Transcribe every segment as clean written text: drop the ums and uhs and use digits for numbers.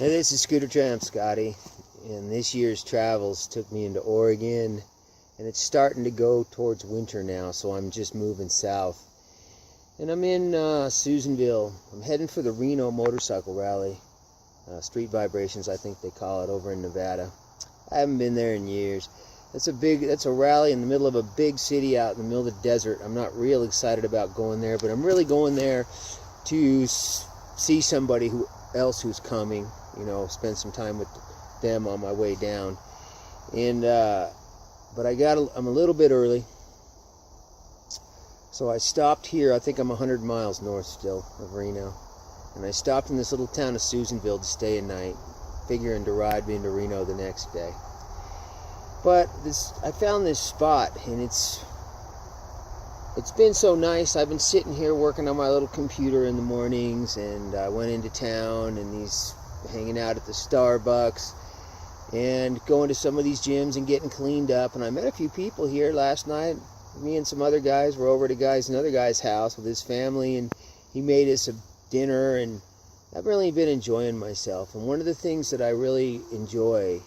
Hey, this is Tramp Scotty, and this year's travels took me into Oregon, and it's starting to go towards winter now, so I'm just moving south. And I'm in Susanville. I'm heading for the Reno motorcycle rally, Street Vibrations I think they call it, over in Nevada. I haven't been there in years. That's a rally in the middle of a big city out in the middle of the desert. I'm not real excited about going there, but I'm really going there to see somebody else who's coming, you know, spend some time with them on my way down. And but I'm a little bit early, so I stopped here. I think I'm 100 miles north still of Reno, and I stopped in this little town of Susanville to stay a night, figuring to ride me into Reno the next day. But I found this spot, and it's been so nice. I've been sitting here working on my little computer in the mornings, and I went into town and hanging out at the Starbucks and going to some of these gyms and getting cleaned up. And I met a few people here last night. Me and some other guys were over at another guy's house with his family, and he made us a dinner, and I've really been enjoying myself. And one of the things that I really enjoy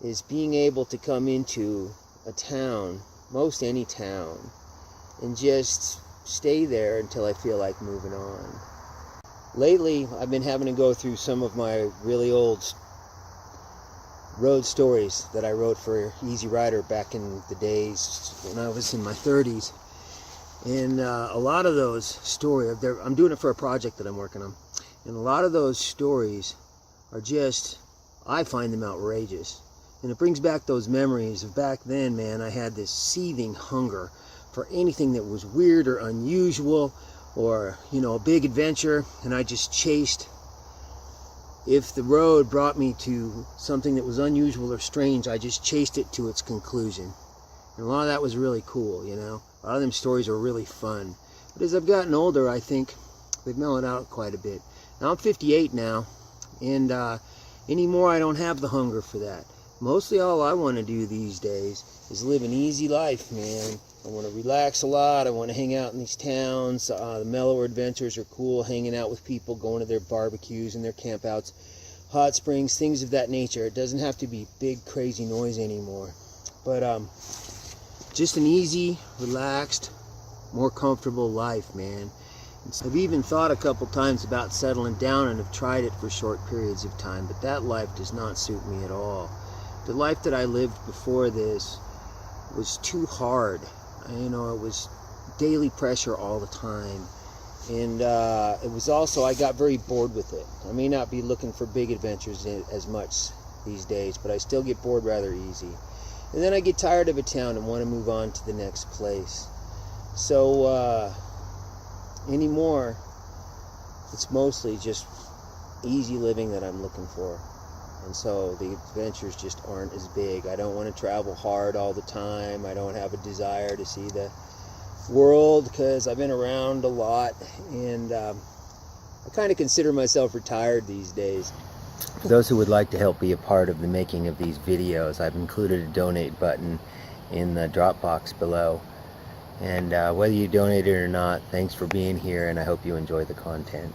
is being able to come into a town, most any town, and just stay there until I feel like moving on. Lately, I've been having to go through some of my really old road stories that I wrote for Easy Rider back in the days when I was in my 30s. And a lot of those stories, I'm doing it for a project that I'm working on, and a lot of those stories are just, I find them outrageous. And it brings back those memories of back then, man. I had this seething hunger for anything that was weird or unusual, or, you know, a big adventure, and I just chased. If the road brought me to something that was unusual or strange, I just chased it to its conclusion. And a lot of that was really cool, you know. A lot of them stories are really fun. But as I've gotten older, I think they've mellowed out quite a bit. Now I'm 58 now, and anymore I don't have the hunger for that. Mostly all I want to do these days is live an easy life, man. I want to relax a lot. I want to hang out in these towns. The mellower adventures are cool, hanging out with people, going to their barbecues and their campouts, hot springs, things of that nature. It doesn't have to be big, crazy noise anymore. But just an easy, relaxed, more comfortable life, man. I've even thought a couple times about settling down, and have tried it for short periods of time, but that life does not suit me at all. The life that I lived before this was too hard. You know, it was daily pressure all the time. And it was also, I got very bored with it. I may not be looking for big adventures as much these days, but I still get bored rather easy. And then I get tired of a town and want to move on to the next place. So anymore, it's mostly just easy living that I'm looking for. And so the adventures just aren't as big. I don't want to travel hard all the time. I don't have a desire to see the world because I've been around a lot, and I kind of consider myself retired these days. For those who would like to help be a part of the making of these videos, I've included a donate button in the drop box below. And whether you donate it or not, thanks for being here, and I hope you enjoy the content.